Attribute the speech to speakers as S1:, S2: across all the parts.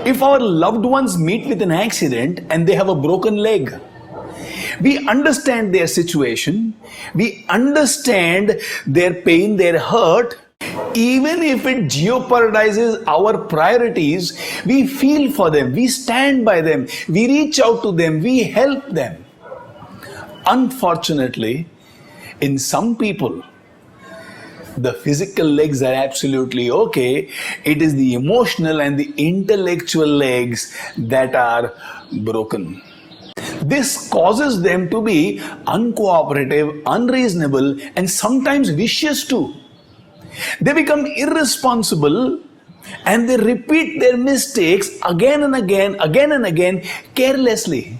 S1: If our loved ones meet with an accident and they have a broken leg, we understand their situation, we understand their pain, their hurt. Even if it jeopardizes our priorities, we feel for them, we stand by them, we reach out to them, we help them. Unfortunately, in some people, the physical legs are absolutely okay. It is the emotional and the intellectual legs that are broken. This causes them to be uncooperative, unreasonable, and sometimes vicious too. They become irresponsible and they repeat their mistakes again and again, carelessly.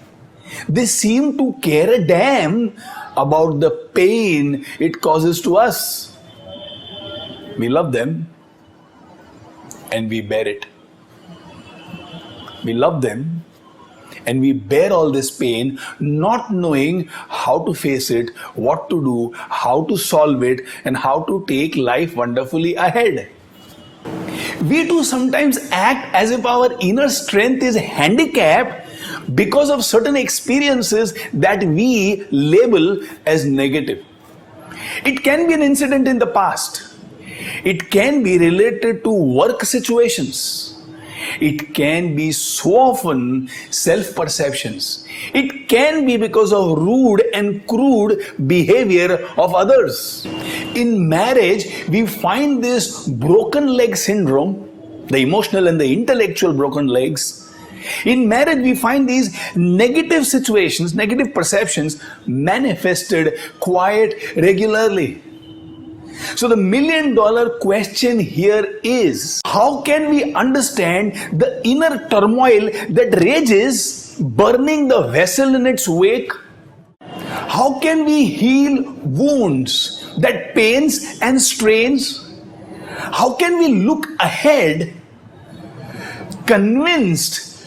S1: They seem to care a damn about the pain it causes to us. We love them and we bear it. We love them and we bear all this pain, not knowing how to face it, what to do, how to solve it, and how to take life wonderfully ahead. We too sometimes act as if our inner strength is handicapped because of certain experiences that we label as negative. It can be an incident in the past. It can be related to work situations. It can be so often self-perceptions. It can be because of rude and crude behavior of others. In marriage, we find this broken leg syndrome, the emotional and the intellectual broken legs. In marriage, we find these negative situations, negative perceptions manifested quite regularly. So the $1,000,000 question here is, how can we understand the inner turmoil that rages, burning the vessel in its wake? How can we heal wounds that pains and strains? How can we look ahead, convinced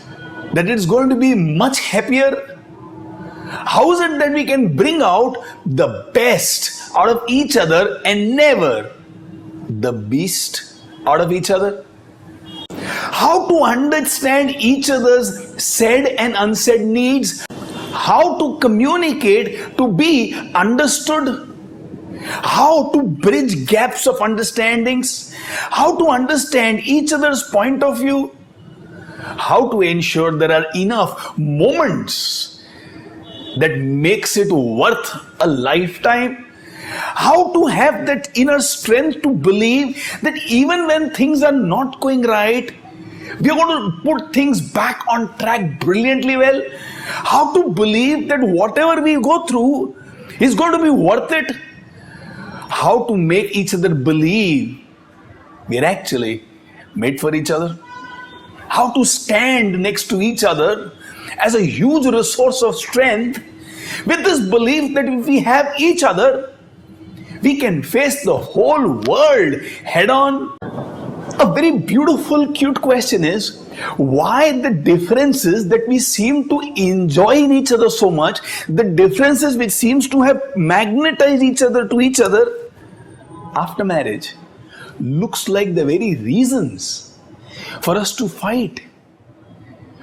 S1: that it's going to be much happier? How is it that we can bring out the best out of each other and never the beast out of each other? How to understand each other's said and unsaid needs? How to communicate to be understood? How to bridge gaps of understandings? How to understand each other's point of view? How to ensure there are enough moments that makes it worth a lifetime? How to have that inner strength to believe that even when things are not going right, we are going to put things back on track brilliantly well? How to believe that whatever we go through is going to be worth it? How to make each other believe we are actually made for each other? How to stand next to each other as a huge resource of strength with this belief that if we have each other, we can face the whole world head on. A very beautiful, cute question is, why the differences that we seem to enjoy in each other so much, the differences which seems to have magnetized each other to each other after marriage, looks like the very reasons for us to fight.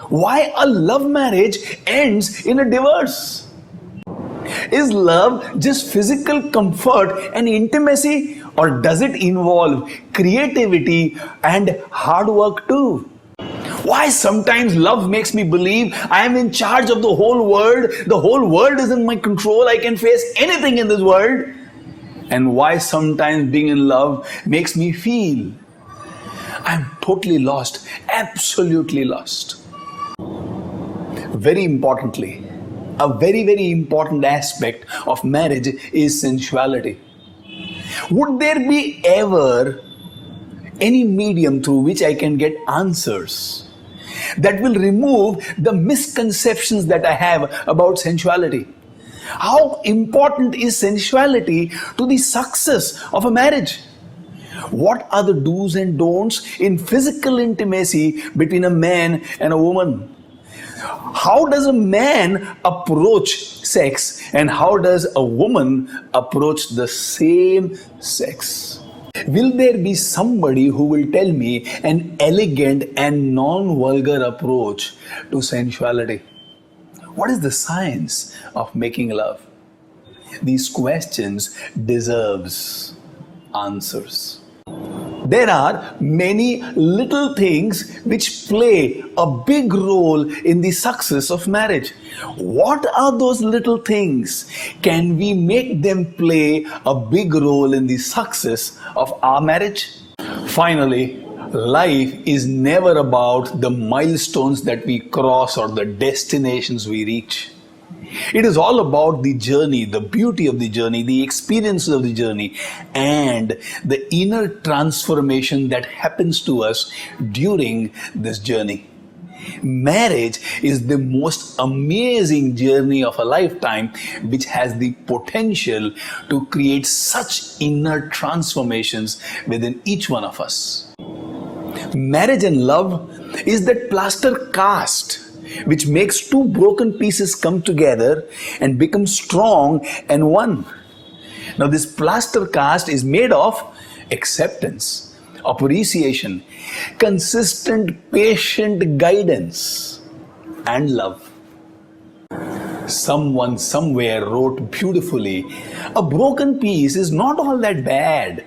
S1: Why a love marriage ends in a divorce? Is love just physical comfort and intimacy, or does it involve creativity and hard work too? Why sometimes love makes me believe I am in charge of the whole world is in my control, I can face anything in this world? And why sometimes being in love makes me feel I'm totally lost, absolutely lost? Very importantly, a very, very important aspect of marriage is sensuality. Would there be ever any medium through which I can get answers that will remove the misconceptions that I have about sensuality? How important is sensuality to the success of a marriage? What are the do's and don'ts in physical intimacy between a man and a woman? How does a man approach sex and how does a woman approach the same sex? Will there be somebody who will tell me an elegant and non-vulgar approach to sensuality? What is the science of making love? These questions deserves answers. There are many little things which play a big role in the success of marriage. What are those little things? Can we make them play a big role in the success of our marriage? Finally, life is never about the milestones that we cross or the destinations we reach. It is all about the journey, the beauty of the journey, the experiences of the journey, and the inner transformation that happens to us during this journey. Marriage is the most amazing journey of a lifetime, which has the potential to create such inner transformations within each one of us. Marriage and love is that plaster cast which makes two broken pieces come together and become strong and one. Now, this plaster cast is made of acceptance, appreciation, consistent, patient guidance, and love. Someone somewhere wrote beautifully, a broken piece is not all that bad.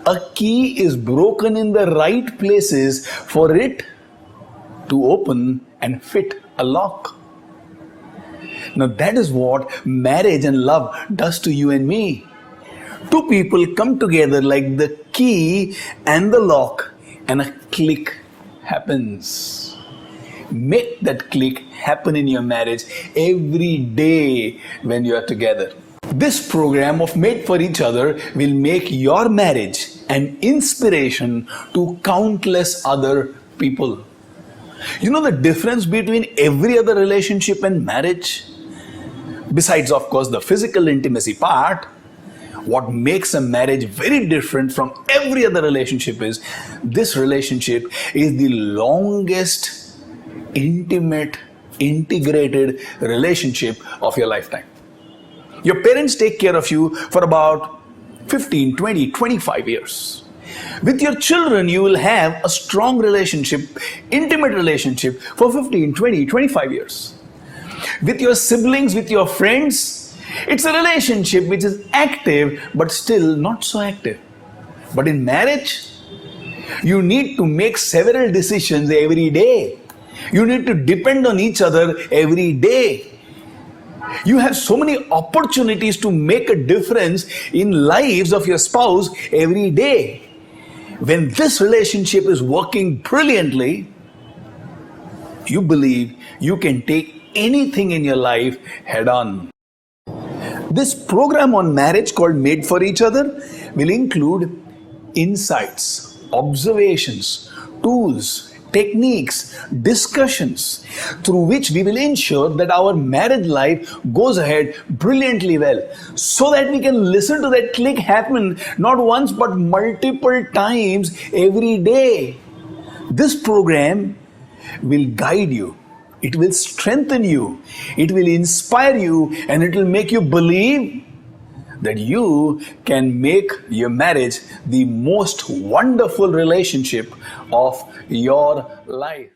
S1: A key is broken in the right places for it to open and fit a lock. Now that is what marriage and love does to you and me. Two people come together like the key and the lock, and a click happens. Make that click happen in your marriage every day when you are together. This program of Made for Each Other will make your marriage an inspiration to countless other people. You know the difference between every other relationship and marriage? Besides, of course, the physical intimacy part, what makes a marriage very different from every other relationship is this relationship is the longest, intimate, integrated relationship of your lifetime. Your parents take care of you for about 15, 20, 25 years. With your children, you will have a strong relationship, intimate relationship for 15, 20, 25 years. With your siblings, with your friends, it's a relationship which is active but still not so active. But in marriage, you need to make several decisions every day. You need to depend on each other every day. You have so many opportunities to make a difference in lives of your spouse every day. When this relationship is working brilliantly, you believe you can take anything in your life head on. This program on marriage called Made for Each Other will include insights, observations, tools, techniques, discussions through which we will ensure that our marriage life goes ahead brilliantly well, so that we can listen to that click happen not once but multiple times every day. This program will guide you, it will strengthen you, it will inspire you, and it will make you believe that you can make your marriage the most wonderful relationship of your life.